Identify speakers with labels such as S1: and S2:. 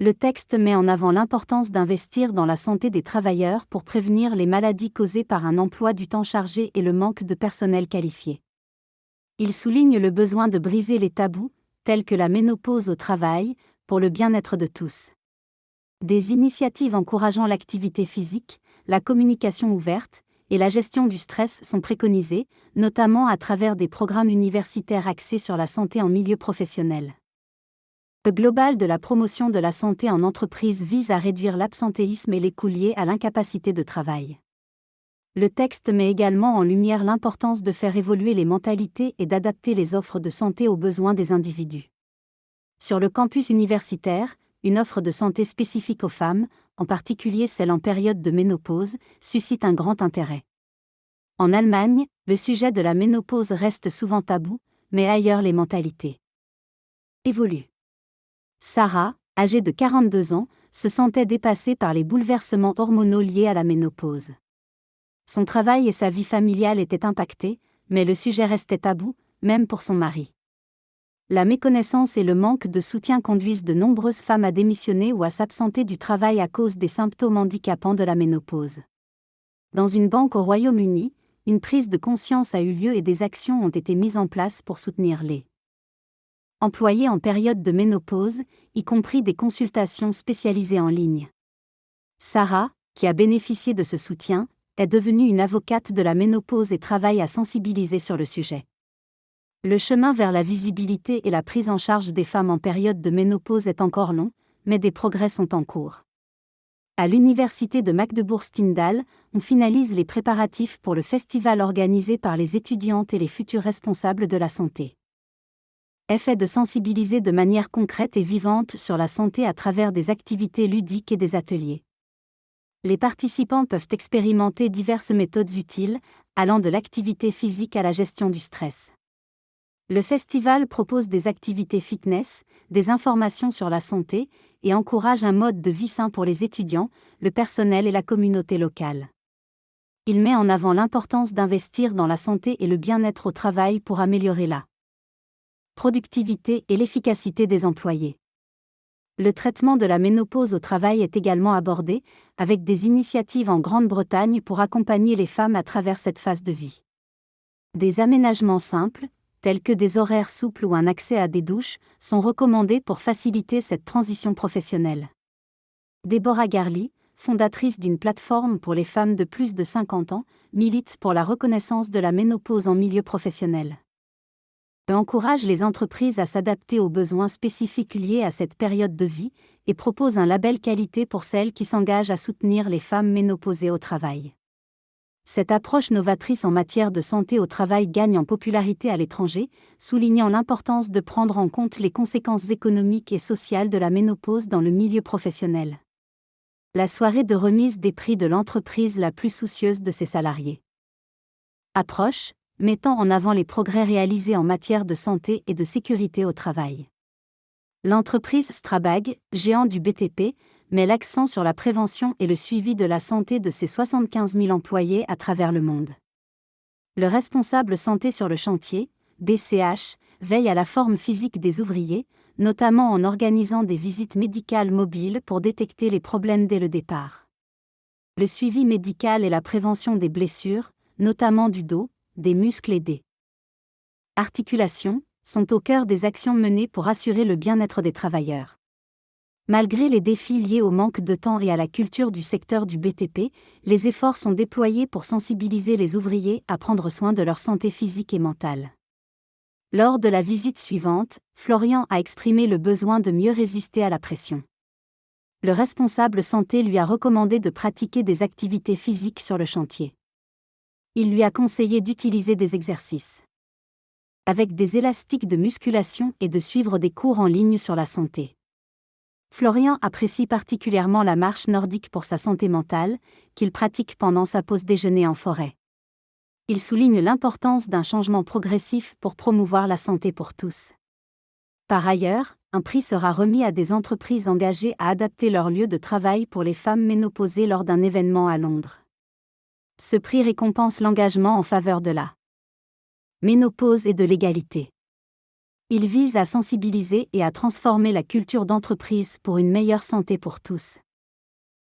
S1: Le texte met en avant l'importance d'investir dans la santé des travailleurs pour prévenir les maladies causées par un emploi du temps chargé et le manque de personnel qualifié. Il souligne le besoin de briser les tabous, tels que la ménopause au travail, pour le bien-être de tous. Des initiatives encourageant l'activité physique, la communication ouverte et la gestion du stress sont préconisées, notamment à travers des programmes universitaires axés sur la santé en milieu professionnel. Le global de la promotion de la santé en entreprise vise à réduire l'absentéisme et les coûts liés à l'incapacité de travail. Le texte met également en lumière l'importance de faire évoluer les mentalités et d'adapter les offres de santé aux besoins des individus. Sur le campus universitaire, une offre de santé spécifique aux femmes, en particulier celle en période de ménopause, suscite un grand intérêt. En Allemagne, le sujet de la ménopause reste souvent tabou, mais ailleurs les mentalités évoluent. Sarah, âgée de 42 ans, se sentait dépassée par les bouleversements hormonaux liés à la ménopause. Son travail et sa vie familiale étaient impactés, mais le sujet restait tabou, même pour son mari. La méconnaissance et le manque de soutien conduisent de nombreuses femmes à démissionner ou à s'absenter du travail à cause des symptômes handicapants de la ménopause. Dans une banque au Royaume-Uni, une prise de conscience a eu lieu et des actions ont été mises en place pour soutenir les employés en période de ménopause, y compris des consultations spécialisées en ligne. Sarah, qui a bénéficié de ce soutien, est devenue une avocate de la ménopause et travaille à sensibiliser sur le sujet. Le chemin vers la visibilité et la prise en charge des femmes en période de ménopause est encore long, mais des progrès sont en cours. À l'université de Magdebourg-Stendal, on finalise les préparatifs pour le festival organisé par les étudiantes et les futurs responsables de la santé. Est de sensibiliser de manière concrète et vivante sur la santé à travers des activités ludiques et des ateliers. Les participants peuvent expérimenter diverses méthodes utiles, allant de l'activité physique à la gestion du stress. Le festival propose des activités fitness, des informations sur la santé, et encourage un mode de vie sain pour les étudiants, le personnel et la communauté locale. Il met en avant l'importance d'investir dans la santé et le bien-être au travail pour améliorer la productivité et l'efficacité des employés. Le traitement de la ménopause au travail est également abordé, avec des initiatives en Grande-Bretagne pour accompagner les femmes à travers cette phase de vie. Des aménagements simples, tels que des horaires souples ou un accès à des douches, sont recommandés pour faciliter cette transition professionnelle. Deborah Garley, fondatrice d'une plateforme pour les femmes de plus de 50 ans, milite pour la reconnaissance de la ménopause en milieu professionnel. Elle encourage les entreprises à s'adapter aux besoins spécifiques liés à cette période de vie et propose un label qualité pour celles qui s'engagent à soutenir les femmes ménopausées au travail. Cette approche novatrice en matière de santé au travail gagne en popularité à l'étranger, soulignant l'importance de prendre en compte les conséquences économiques et sociales de la ménopause dans le milieu professionnel. La soirée de remise des prix de l'entreprise la plus soucieuse de ses salariés approche, mettant en avant les progrès réalisés en matière de santé et de sécurité au travail. L'entreprise Strabag, géant du BTP, met l'accent sur la prévention et le suivi de la santé de ses 75 000 employés à travers le monde. Le responsable santé sur le chantier, BCH, veille à la forme physique des ouvriers, notamment en organisant des visites médicales mobiles pour détecter les problèmes dès le départ. Le suivi médical et la prévention des blessures, notamment du dos, des muscles et des articulations, sont au cœur des actions menées pour assurer le bien-être des travailleurs. Malgré les défis liés au manque de temps et à la culture du secteur du BTP, les efforts sont déployés pour sensibiliser les ouvriers à prendre soin de leur santé physique et mentale. Lors de la visite suivante, Florian a exprimé le besoin de mieux résister à la pression. Le responsable santé lui a recommandé de pratiquer des activités physiques sur le chantier. Il lui a conseillé d'utiliser des exercices avec des élastiques de musculation et de suivre des cours en ligne sur la santé. Florian apprécie particulièrement la marche nordique pour sa santé mentale, qu'il pratique pendant sa pause déjeuner en forêt. Il souligne l'importance d'un changement progressif pour promouvoir la santé pour tous. Par ailleurs, un prix sera remis à des entreprises engagées à adapter leur lieu de travail pour les femmes ménopausées lors d'un événement à Londres. Ce prix récompense l'engagement en faveur de la ménopause et de l'égalité. Il vise à sensibiliser et à transformer la culture d'entreprise pour une meilleure santé pour tous.